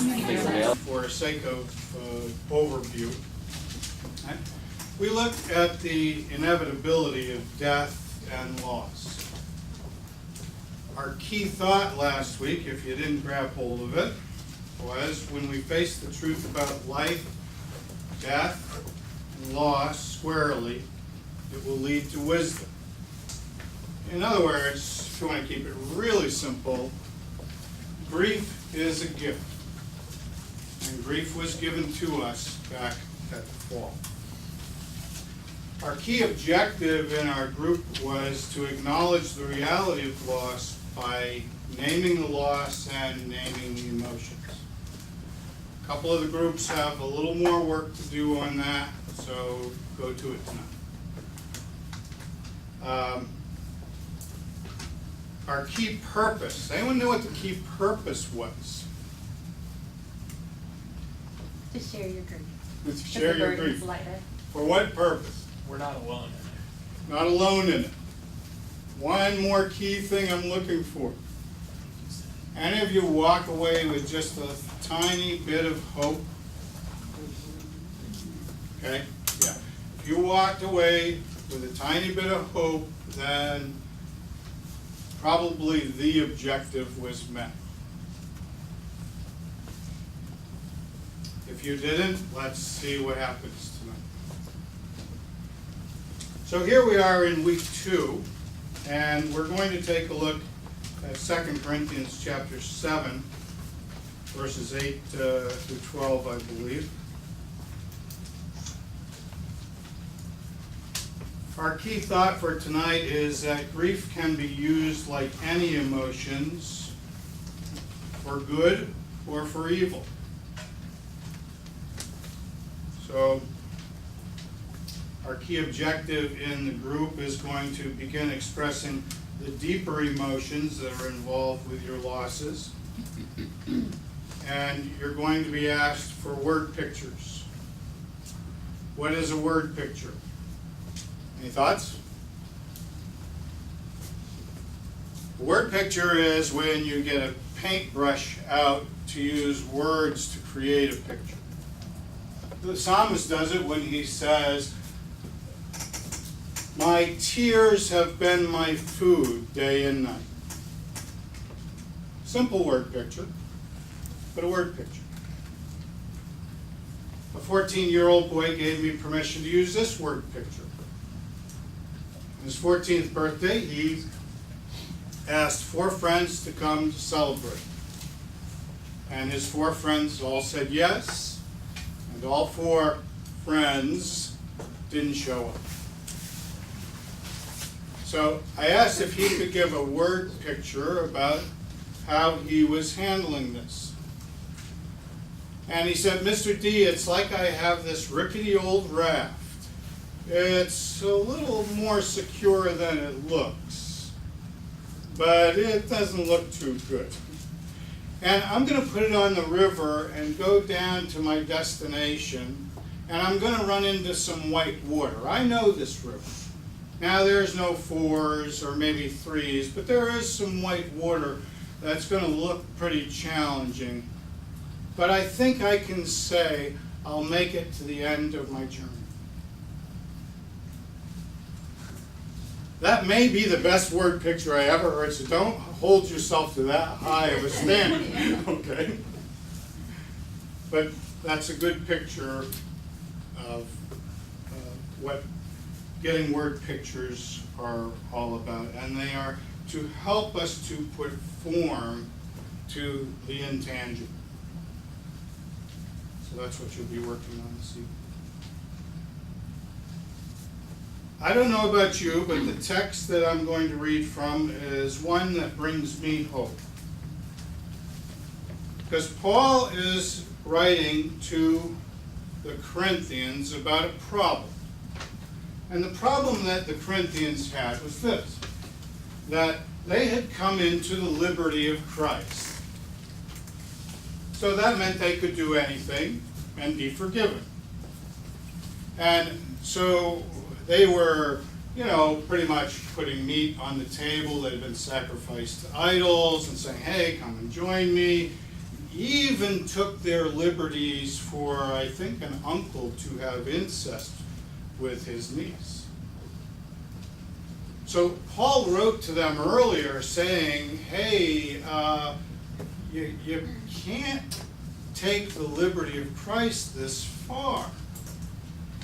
For sake of overview, right? We looked at the inevitability of death and loss. Our key thought last week, if you didn't grab hold of it, was when we face the truth about life, death, and loss squarely, it will lead to wisdom. In other words, if you want to keep it really simple, grief is a gift. And grief was given to us back at the fall. Our key objective in our group was to acknowledge the reality of loss by naming the loss and naming the emotions. A couple of the groups have a little more work to do on that, so go to it tonight. Our key purpose. Anyone know what the key purpose was? To share your grief. To share your grief. For what purpose? We're not alone in it. Not alone in it. One more key thing I'm looking for. Any of you walk away with just a tiny bit of hope? Okay? Yeah. If you walked away with a tiny bit of hope, then probably the objective was met. If you didn't, let's see what happens tonight. So here we are in week 2, and we're going to take a look at 2 Corinthians chapter 7, verses 8 through 12, I believe. Our key thought for tonight is that grief can be used like any emotions, for good or for evil. So, our key objective in the group is going to begin expressing the deeper emotions that are involved with your losses. And you're going to be asked for word pictures. What is a word picture? Any thoughts? A word picture is when you get a paintbrush out to use words to create a picture. The psalmist does it when he says, "My tears have been my food day and night." Simple word picture, but a word picture. A 14-year-old boy gave me permission to use this word picture. On his 14th birthday, he asked 4 friends to come to celebrate. And his 4 friends all said yes, and all 4 friends didn't show up. So I asked if he could give a word picture about how he was handling this. And he said, "Mr. D, it's like I have this rickety old raft. It's a little more secure than it looks, but it doesn't look too good. And I'm going to put it on the river and go down to my destination, and I'm going to run into some white water. I know this river. Now there's no 4s or maybe 3s, but there is some white water that's going to look pretty challenging. But I think I can say I'll make it to the end of my journey." That may be the best word picture I ever heard, so don't hold yourself to that high of a standard, okay? But that's a good picture of what getting word pictures are all about, and they are to help us to put form to the intangible. So that's what you'll be working on this evening. I don't know about you, but the text that I'm going to read from is one that brings me hope. Because Paul is writing to the Corinthians about a problem. And the problem that the Corinthians had was this, that they had come into the liberty of Christ. So that meant they could do anything and be forgiven. And so they were, pretty much putting meat on the table that had been sacrificed to idols and saying, "Hey, come and join me. even took their liberties for, I think, an uncle to have incest with his niece. So Paul wrote to them earlier saying, hey, you can't take the liberty of Christ this far.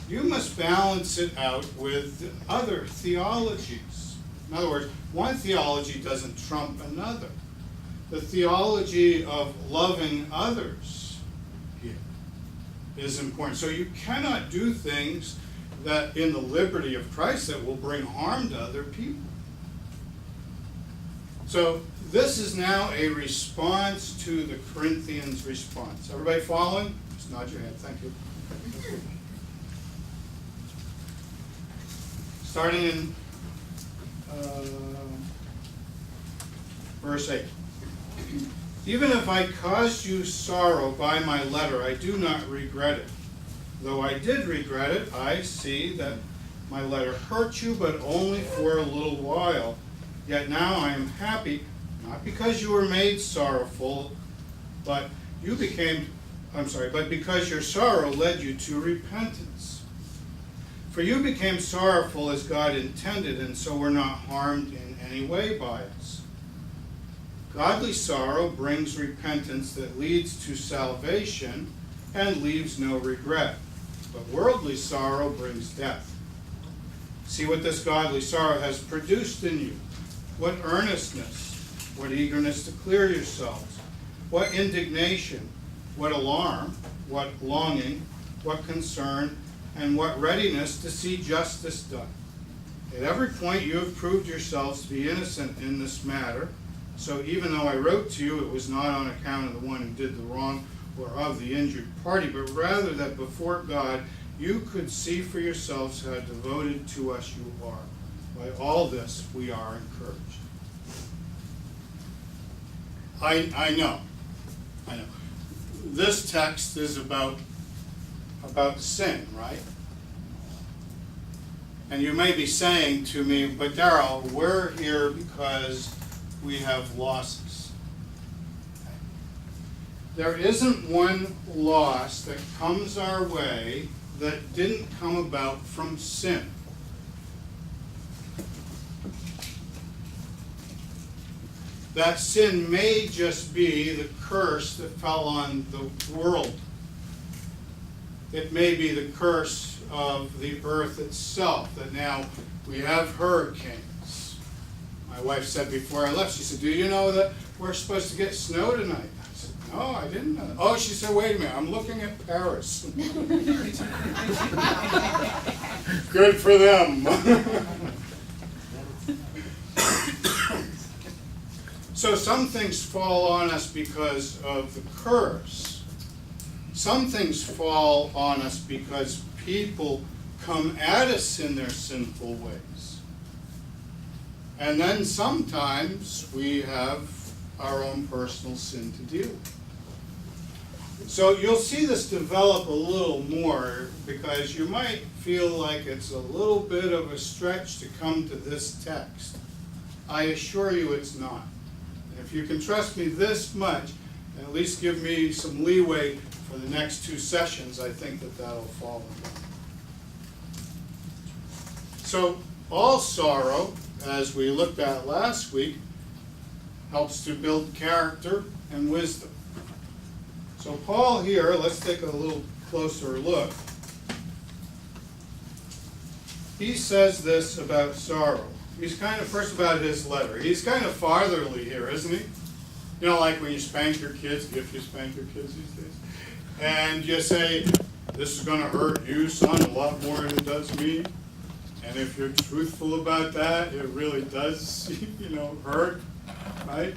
You must balance it out with other theologies. In other words, one theology doesn't trump another. The theology of loving others here is important. So you cannot do things that in the liberty of Christ that will bring harm to other people. So this is now a response to the Corinthians' response. Everybody following? Just nod your head. Thank you. Starting in verse 8. Even if I caused you sorrow by my letter, I do not regret it. Though I did regret it, I see that my letter hurt you, but only for a little while. Yet now I am happy, not because you were made sorrowful, but because your sorrow led you to repentance. For you became sorrowful as God intended, and so were not harmed in any way by us. Godly sorrow brings repentance that leads to salvation and leaves no regret. But worldly sorrow brings death. See what this godly sorrow has produced in you. What earnestness, what eagerness to clear yourselves, what indignation, what alarm, what longing, what concern, and what readiness to see justice done. At every point you have proved yourselves to be innocent in this matter. So even though I wrote to you, it was not on account of the one who did the wrong or of the injured party, but rather that before God you could see for yourselves how devoted to us you are. By all this we are encouraged. I know. This text is about sin, right? And you may be saying to me, but Darrell, we're here because we have losses. There isn't one loss that comes our way that didn't come about from sin. That sin may just be the curse that fell on the world. It may be the curse of the earth itself, that now we have hurricanes. My wife said before I left, she said, do you know that we're supposed to get snow tonight? I said, no, I didn't know that. Oh, she said, wait a minute, I'm looking at Paris. Good for them. So some things fall on us because of the curse. Some things fall on us because people come at us in their sinful ways. And then sometimes we have our own personal sin to deal with. So you'll see this develop a little more, because you might feel like it's a little bit of a stretch to come to this text. I assure you it's not. If you can trust me this much, and at least give me some leeway for the next two sessions, I think that that'll fall in line. So all sorrow, as we looked at last week, helps to build character and wisdom. So Paul here, let's take a little closer look. He says this about sorrow. He's kind of, first about his letter, he's kind of fatherly here, isn't he? You know, like when you spank your kids, if you spank your kids these days, and you say, this is going to hurt you, son, a lot more than it does me. And if you're truthful about that, it really does, hurt, right?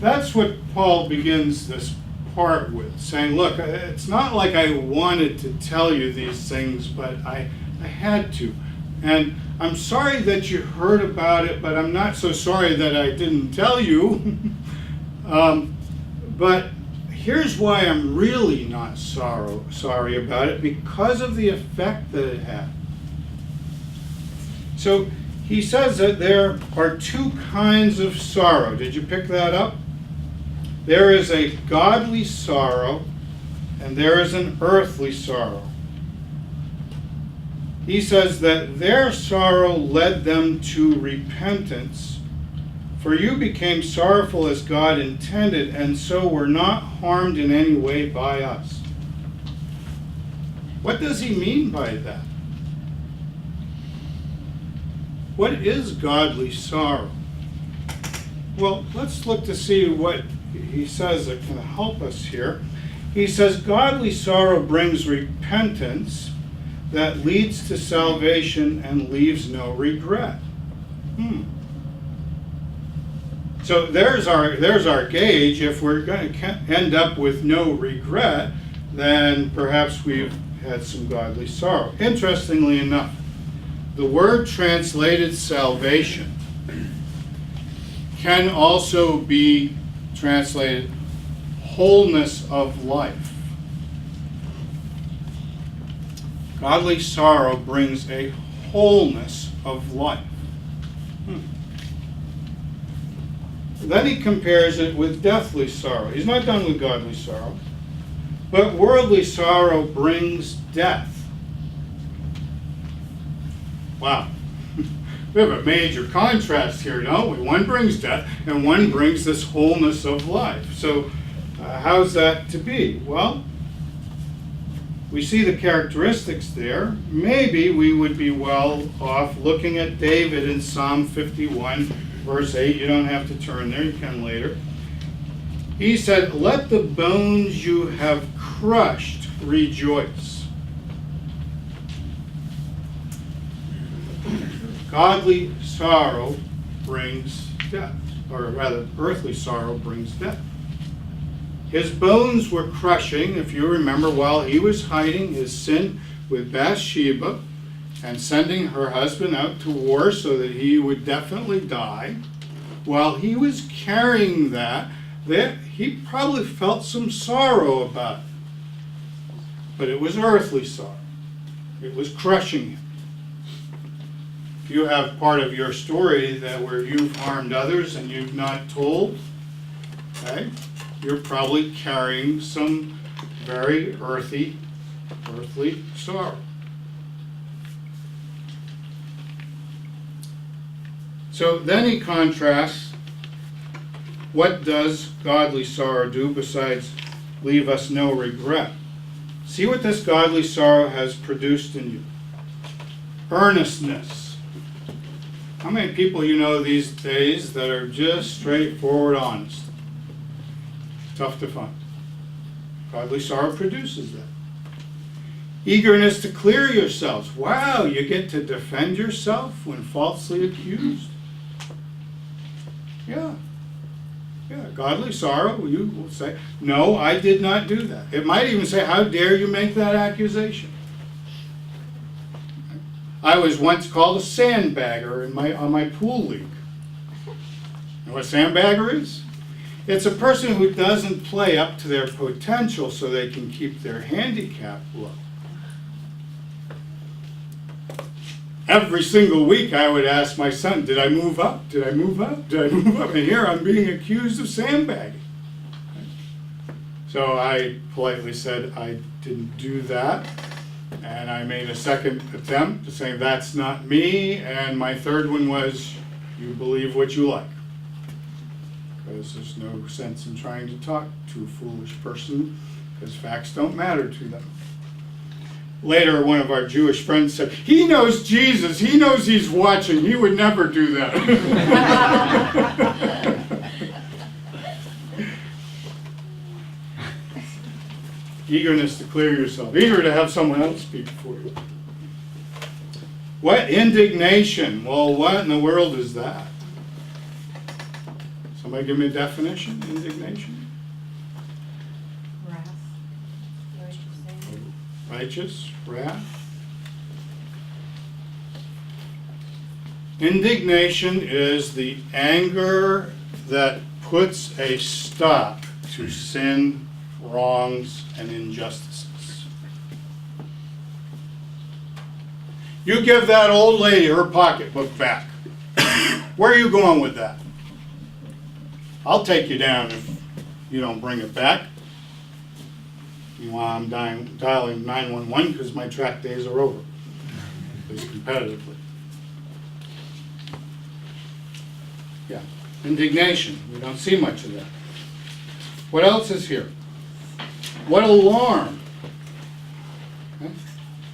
That's what Paul begins this part with, saying, look, it's not like I wanted to tell you these things, but I had to. And I'm sorry that you heard about it, but I'm not so sorry that I didn't tell you. But here's why I'm really not sorry about it, because of the effect that it had. So he says that there are two kinds of sorrow. Did you pick that up? there is a godly sorrow and there is an earthly sorrow. He says that their sorrow led them to repentance, for you became sorrowful as God intended, and so were not harmed in any way by us. What does he mean by that? What is godly sorrow? Well, let's look to see what he says that can help us here. He says, godly sorrow brings repentance that leads to salvation and leaves no regret. So there's our gauge. If we're going to end up with no regret, then perhaps we've had some godly sorrow. Interestingly enough, the word translated salvation can also be translated wholeness of life. Godly sorrow brings a wholeness of life. Then he compares it with deathly sorrow. He's not done with godly sorrow. But worldly sorrow brings death. Wow. We have a major contrast here, don't we? One brings death and one brings this wholeness of life. So how's that to be? Well, we see the characteristics there. Maybe we would be well off looking at David in Psalm 51, verse 8. You don't have to turn there, you can later. He said, let the bones you have crushed rejoice. Godly sorrow brings death, or rather, earthly sorrow brings death. His bones were crushing, if you remember, while he was hiding his sin with Bathsheba and sending her husband out to war so that he would definitely die. While he was carrying that, he probably felt some sorrow about it. But it was earthly sorrow. It was crushing him. If you have part of your story where you've harmed others and you've not told, okay, you're probably carrying some very earthly sorrow. So then he contrasts, what does godly sorrow do besides leave us no regret? See what this godly sorrow has produced in you. Earnestness. How many people you know these days that are just straightforward honest? Tough to find. Godly sorrow produces that. Eagerness to clear yourselves. Wow, you get to defend yourself when falsely accused. Yeah, godly sorrow, you will say, no, I did not do that. It might even say, how dare you make that accusation? I was once called a sandbagger on my pool league. You know what a sandbagger is? It's a person who doesn't play up to their potential so they can keep their handicap low. Every single week I would ask my son, did I move up? Did I move up? Did I move up? And here I'm being accused of sandbagging. So I politely said I didn't do that. And I made a second attempt to say that's not me. And my third one was, you believe what you like. Because there's no sense in trying to talk to a foolish person because facts don't matter to them. Later, one of our Jewish friends said, he knows Jesus. He knows he's watching. He would never do that. Eagerness to clear yourself. Eager to have someone else speak for you. What indignation? Well, what in the world is that? Somebody give me a definition? Indignation? Wrath. Righteous, wrath. Indignation is the anger that puts a stop to sin, wrongs, and injustices. You give that old lady her pocketbook back. Where are you going with that? I'll take you down if you don't bring it back. Meanwhile, I'm dialing 911 because my track days are over, at least competitively. Yeah, indignation. We don't see much of that. What else is here? What alarm? Okay.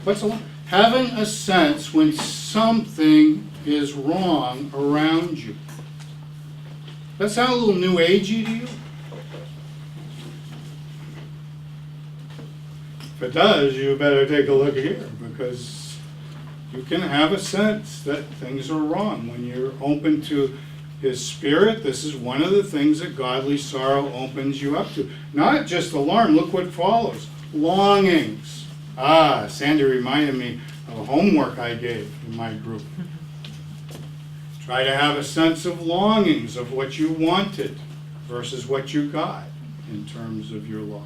What's alarm? Having a sense when something is wrong around you. That sound a little new agey to you? If it does, you better take a look here, because you can have a sense that things are wrong. When you're open to His Spirit, this is one of the things that godly sorrow opens you up to. Not just alarm, look what follows. Longings. Sandy reminded me of homework I gave in my group. Try to have a sense of longings, of what you wanted versus what you got in terms of your loss.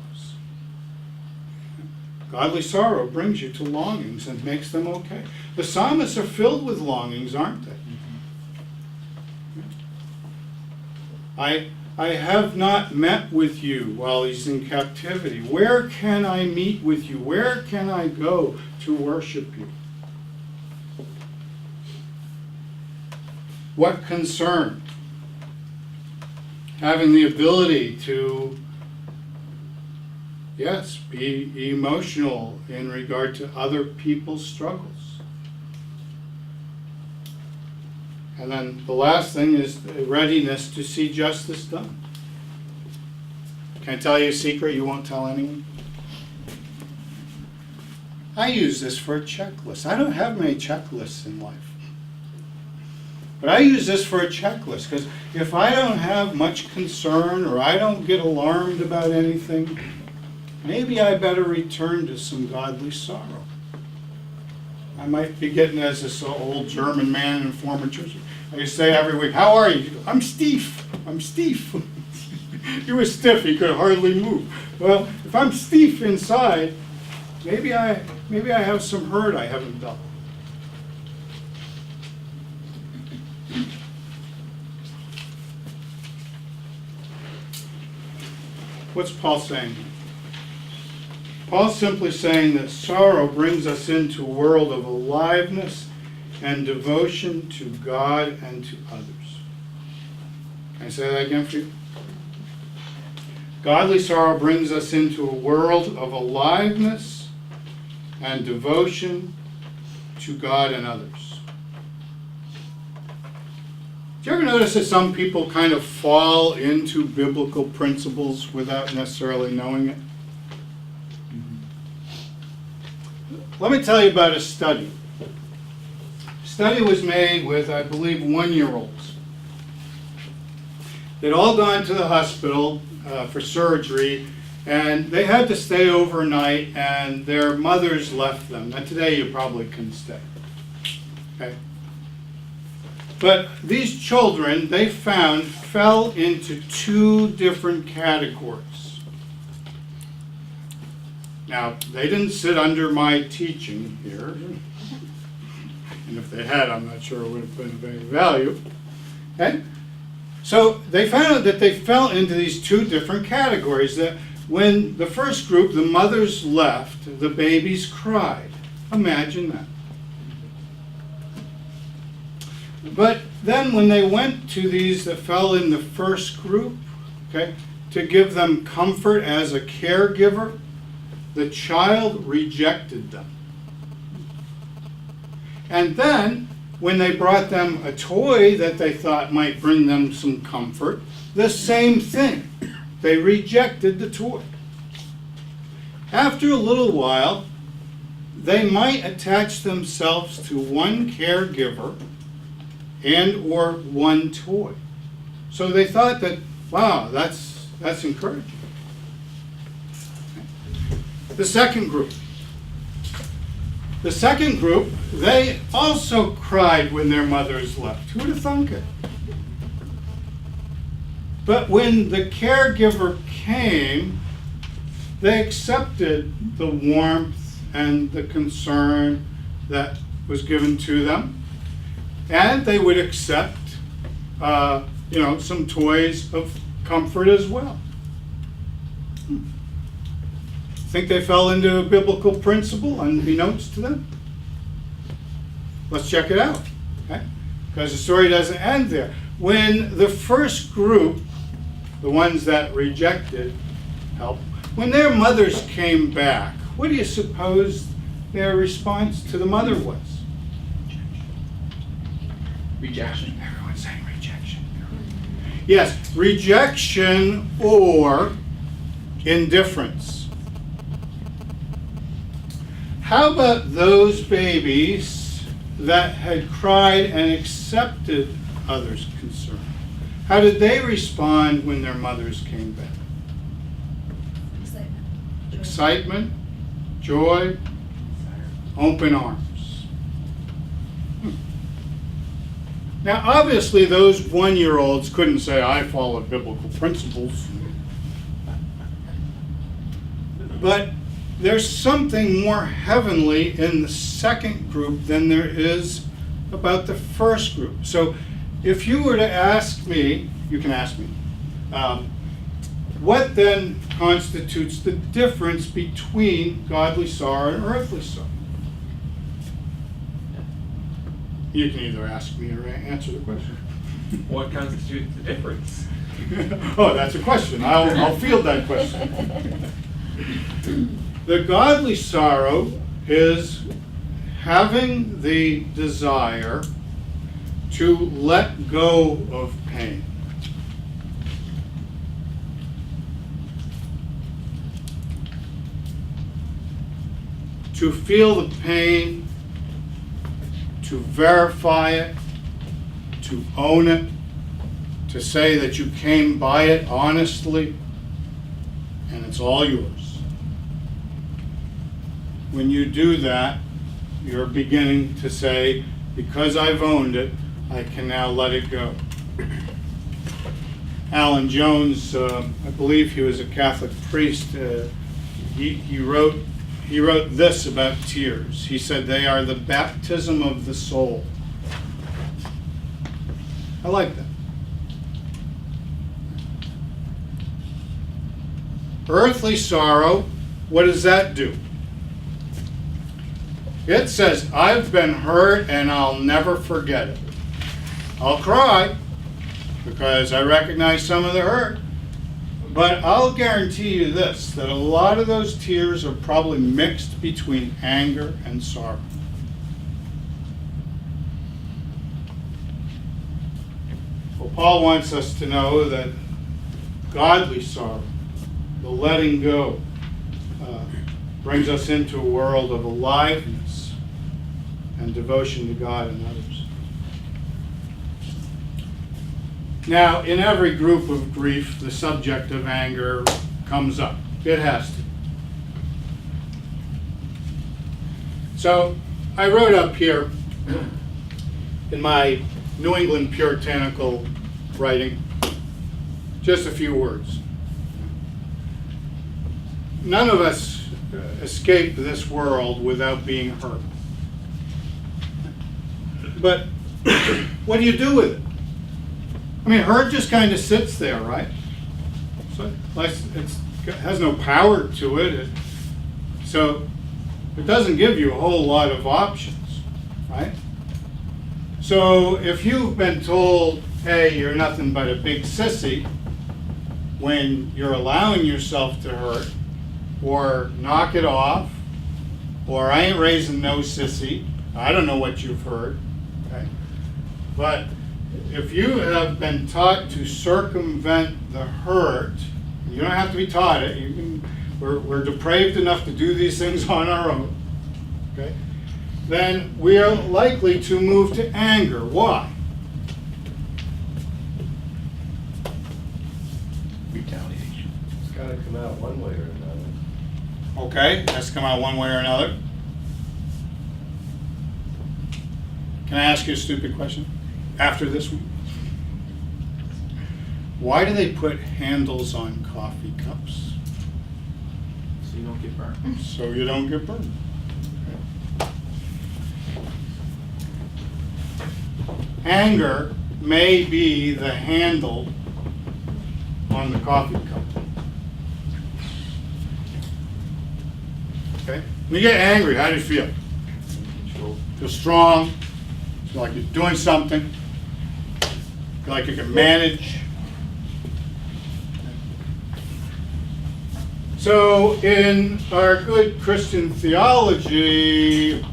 Godly sorrow brings you to longings and makes them okay. The psalmists are filled with longings, aren't they? I have not met with you while he's in captivity. Where can I meet with you? Where can I go to worship you? What concern? Having the ability to, yes, be emotional in regard to other people's struggles. And then the last thing is the readiness to see justice done. Can I tell you a secret you won't tell anyone? I use this for a checklist. I don't have many checklists in life. But I use this for a checklist, because if I don't have much concern or I don't get alarmed about anything, maybe I better return to some godly sorrow. I might be getting as this old German man in a former church. I used to say every week, "How are you?" "I'm stiff. I'm stiff." He was stiff. He could hardly move. Well, if I'm stiff inside, maybe I have some hurt I haven't dealt. What's Paul saying? Paul's simply saying that sorrow brings us into a world of aliveness and devotion to God and to others. Can I say that again for you? Godly sorrow brings us into a world of aliveness and devotion to God and others. Do you ever notice that some people kind of fall into biblical principles without necessarily knowing it? Let me tell you about a study. A study was made with, I believe, 1-year-olds. They'd all gone to the hospital for surgery, and they had to stay overnight, and their mothers left them. Now, today you probably couldn't stay. Okay? But these children, they found, fell into 2 different categories. Now, they didn't sit under my teaching here, and if they had, I'm not sure it would have been of any value. Okay? So they found that they fell into these 2 different categories. That when the first group, the mothers left, the babies cried. Imagine that. But then when they went to these that fell in the first group, okay, to give them comfort as a caregiver, the child rejected them. And then, when they brought them a toy that they thought might bring them some comfort, the same thing. They rejected the toy. After a little while, they might attach themselves to one caregiver and or one toy. So they thought that, wow, that's encouraging. The second group. The second group, they also cried when their mothers left. Who'd have thunk it? But when the caregiver came, they accepted the warmth and the concern that was given to them. And they would accept, some toys of comfort as well. Think they fell into a biblical principle unbeknownst to them? Let's check it out, okay? Because the story doesn't end there. When the first group, the ones that rejected help, when their mothers came back, what do you suppose their response to the mother was? Rejection. Everyone's saying rejection. Yes, rejection or indifference. How about those babies that had cried and accepted others' concern? How did they respond when their mothers came back? Excitement, joy, open arms. Now, obviously, those 1-year-olds couldn't say, I followed biblical principles. But there's something more heavenly in the second group than there is about the first group. So if you were to ask me, you can ask me, what then constitutes the difference between godly sorrow and earthly sorrow? You can either ask me or answer the question. What constitutes the difference? Oh, that's a question. I'll field that question. The godly sorrow is having the desire to let go of pain. To feel the pain, to verify it, to own it, to say that you came by it honestly, and it's all yours. When you do that, you're beginning to say, because I've owned it, I can now let it go. Alan Jones, I believe he was a Catholic priest, he wrote this about tears. He said, they are the baptism of the soul. I like that. Earthly sorrow, what does that do? It says, I've been hurt and I'll never forget it. I'll cry because I recognize some of the hurt. But I'll guarantee you this, that a lot of those tears are probably mixed between anger and sorrow. Well, Paul wants us to know that godly sorrow, the letting go, brings us into a world of aliveness and devotion to God and others. Now, in every group of grief, the subject of anger comes up. It has to. So, I wrote up here in my New England puritanical writing just a few words. None of us escape this world without being hurt. But what do you do with it? I mean, hurt just kind of sits there, right? So it has no power to it. So it doesn't give you a whole lot of options, right? So if you've been told, hey, you're nothing but a big sissy, when you're allowing yourself to hurt, or knock it off, or I ain't raising no sissy, I don't know what you've heard, okay? But if you have been taught to circumvent the hurt, you don't have to be taught it. We're depraved enough to do these things on our own. Okay? Then we are likely to move to anger. Why? Retaliation. It's got to come out one way or another. Okay, has to come out one way or another. Can I ask you a stupid question? After this one? Why do they put handles on coffee cups? So you don't get burned. So you don't get burned. Anger may be the handle on the coffee cup. Okay? When you get angry, how do you feel? Control. Feel strong, feel like you're doing something, feel like you can manage. So in our good Christian theology,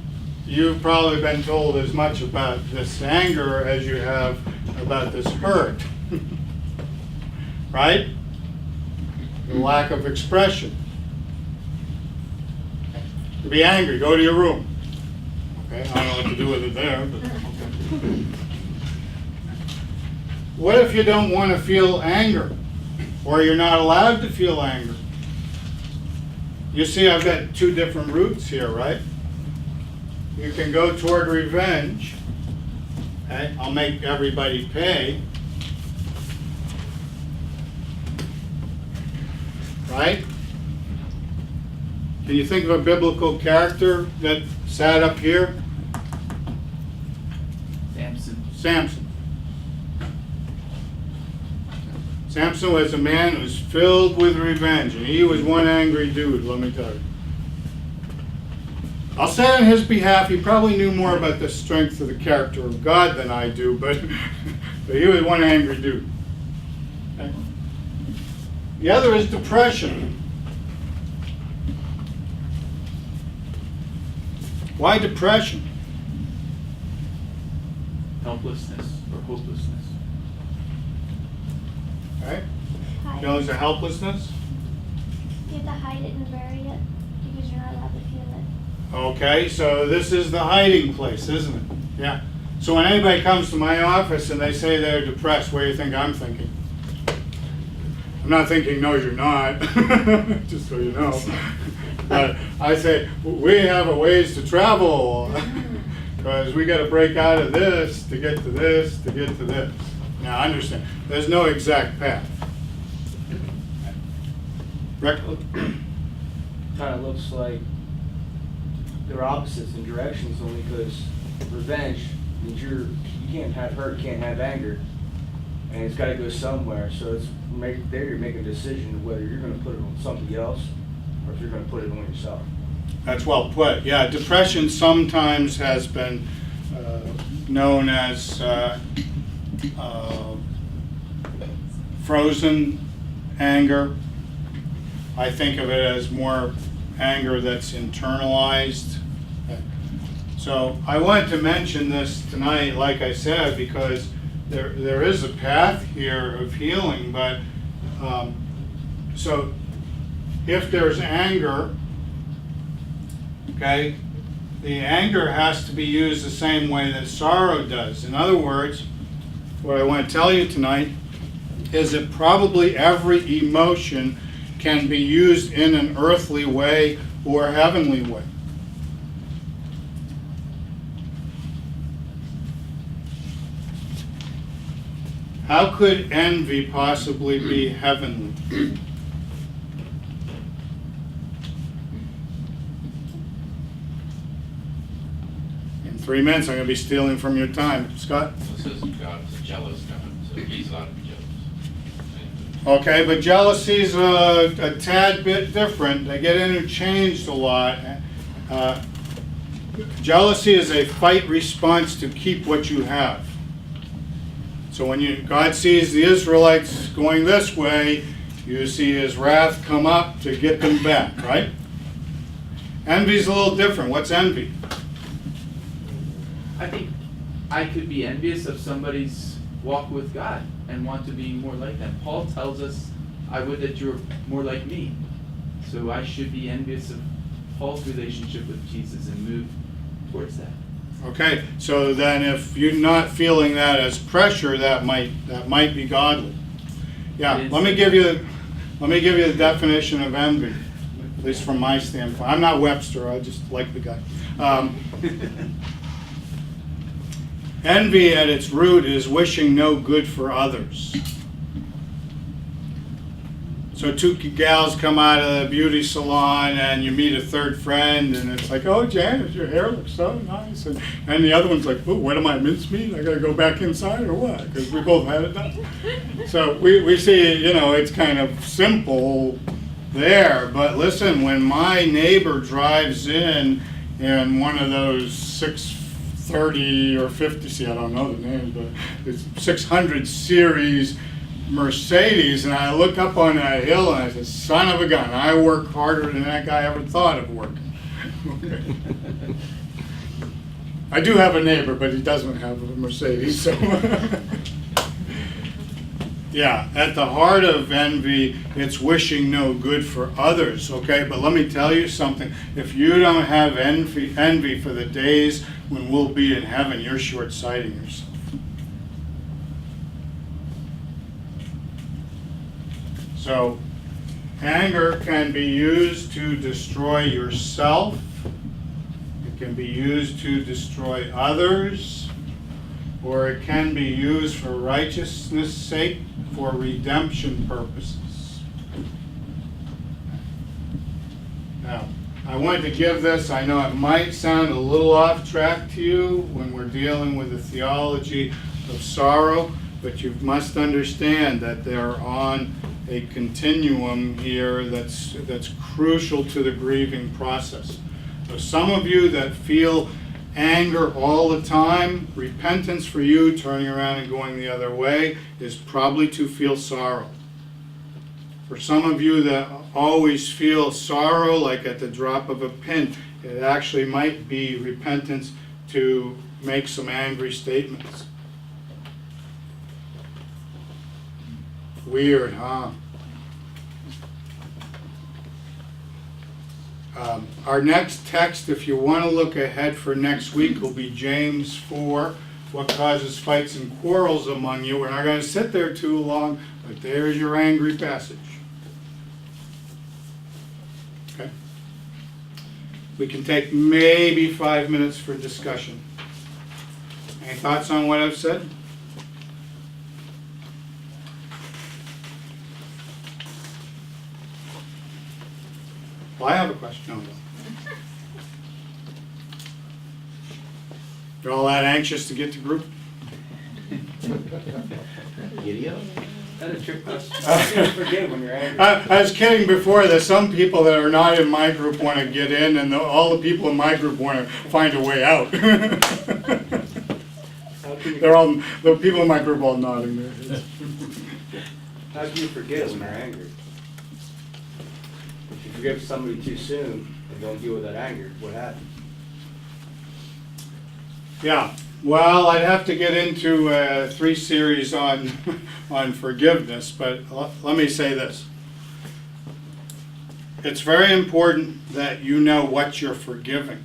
you've probably been told as much about this anger as you have about this hurt. Right? The lack of expression. To be angry, go to your room. Okay, I don't know what to do with it there, but okay. What if you don't want to feel anger? Or you're not allowed to feel anger? You see, I've got two different routes here, right? You can go toward revenge. Okay, I'll make everybody pay. Right? Can you think of a biblical character that sat up here? Samson. Samson. Samson was a man who was filled with revenge, and he was one angry dude, let me tell you. I'll say on his behalf, he probably knew more about the strength of the character of God than I do, but he was one angry dude. Okay? The other is depression. Why depression? Helplessness or hopelessness. Right? Hide. Feelings of helplessness. You have to hide it and bury it because you're not allowed to feel it. Okay, so this is the hiding place, isn't it? Yeah. So when anybody comes to my office and they say they're depressed, what do you think I'm thinking? I'm not thinking, no, you're not, just so you know. I say, we have a ways to travel, because we got to break out of this to get to this, to get to this. Now, I understand. There's no exact path. Rick? Kind of looks like they're opposites in directions, only because revenge means you can't have hurt, can't have anger, and it's got to go somewhere. So it's there you're making a decision of whether you're going to put it on somebody else or if you're going to put it on yourself. That's well put. Yeah, depression sometimes has been known as frozen anger. I think of it as more anger that's internalized. So I wanted to mention this tonight, like I said, because there is a path here of healing, but so if there's anger, okay, the anger has to be used the same way that sorrow does. In other words, what I want to tell you tonight is that probably every emotion can be used in an earthly way or a heavenly way. How could envy possibly be heavenly? In 3 minutes, I'm going to be stealing from your time. Scott? This isn't God, it's a jealous God, so he's allowed to be jealous. Okay, but jealousy is a tad bit different. They get interchanged a lot. Jealousy is a fight response to keep what you have. So when God sees the Israelites going this way, you see his wrath come up to get them back, right? Envy's a little different. What's envy? I think I could be envious of somebody's walk with God and want to be more like them. Paul tells us, I would that you're more like me. So I should be envious of Paul's relationship with Jesus and move towards that. Okay, so then if you're not feeling that as pressure, that might be godly. Yeah, let me give you the definition of envy, at least from my standpoint. I'm not Webster, I just like the guy. Envy at its root is wishing no good for others. So two gals come out of the beauty salon and you meet a third friend and it's like, oh, Janice, your hair looks so nice. And the other one's like, oh, what am I, mincemeat? I got to go back inside or what? Because we both had it done. So we see, it's kind of simple, there. But listen, when my neighbor drives in one of those 630 or 50, see, I don't know the names, but it's 600 series Mercedes, and I look up on that hill and I said, son of a gun, I work harder than that guy ever thought of working. I do have a neighbor, but he doesn't have a Mercedes, so. Yeah, at the heart of envy, it's wishing no good for others, okay? But let me tell you something. If you don't have envy for the days when we'll be in heaven, you're short-sighting yourself. So, anger can be used to destroy yourself. It can be used to destroy others. Or it can be used for righteousness' sake, for redemption purposes. Now, I wanted to give this, I know it might sound a little off track to you when we're dealing with the theology of sorrow, but you must understand that they're on a continuum here that's crucial to the grieving process. So some of you that feel anger all the time, repentance for you, turning around and going the other way, is probably to feel sorrow. For some of you that always feel sorrow, like at the drop of a pin, it actually might be repentance to make some angry statements. Weird, huh? Our next text, if you want to look ahead for next week, will be James 4, what causes fights and quarrels among you. We're not going to sit there too long, but there's your angry passage. Okay? We can take maybe 5 minutes for discussion. Any thoughts on what I've said? Well, I have a question. No. You're all that anxious to get to group? Giddy-up. That's a trick question. I forget when you're angry. I was kidding before that some people that are not in my group want to get in, and all the people in my group want to find a way out. The people in my group all nodding their heads. How can you forget when you're angry? If you forgive somebody too soon and don't deal with that anger, what happens? Yeah, well, I'd have to get into 3 series on on forgiveness, but let me say this. It's very important that you know what you're forgiving.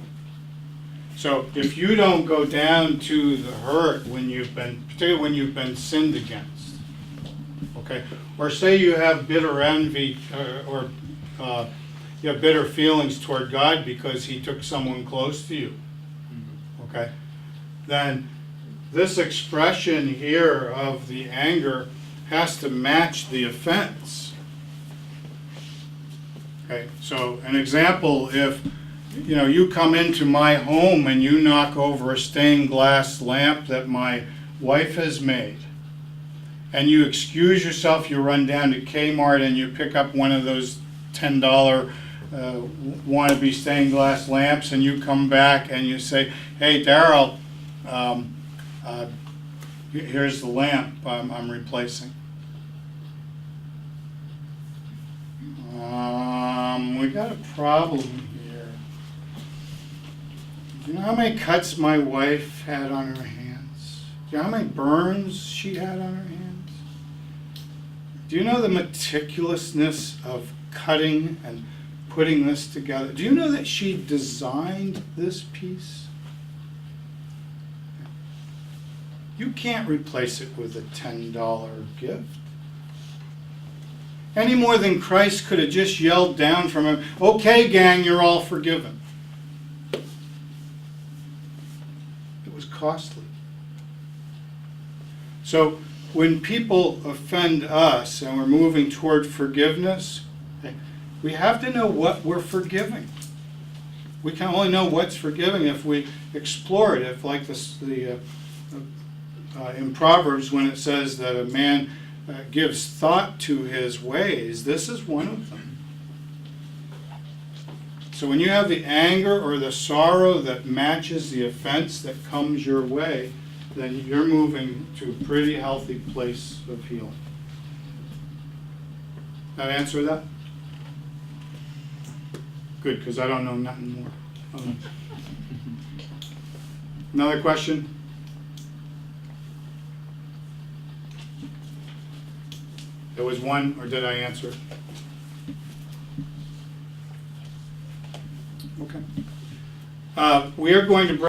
So if you don't go down to the hurt particularly when you've been sinned against, okay, or say you have bitter envy or you have bitter feelings toward God because He took someone close to you, okay, then this expression here of the anger has to match the offense. Okay, so an example, if you come into my home and you knock over a stained glass lamp that my wife has made, and you excuse yourself, you run down to Kmart and you pick up one of those $10 wannabe stained glass lamps, and you come back and you say, hey, Darryl, here's the lamp I'm replacing. We got a problem here. Do you know how many cuts my wife had on her hands? Do you know how many burns she had on her hands? Do you know the meticulousness of cutting and putting this together? Do you know that she designed this piece? You can't replace it with a $10 gift. Any more than Christ could have just yelled down from him, okay, gang, you're all forgiven. It was costly. So when people offend us and we're moving toward forgiveness, we have to know what we're forgiving. We can only know what's forgiving if we explore it. If, like in Proverbs, when it says that a man gives thought to his ways, this is one of them. So when you have the anger or the sorrow that matches the offense that comes your way, then you're moving to a pretty healthy place of healing. That answer that? Good, because I don't know nothing more. Another question? There was one, or did I answer it? Okay. We are going to bring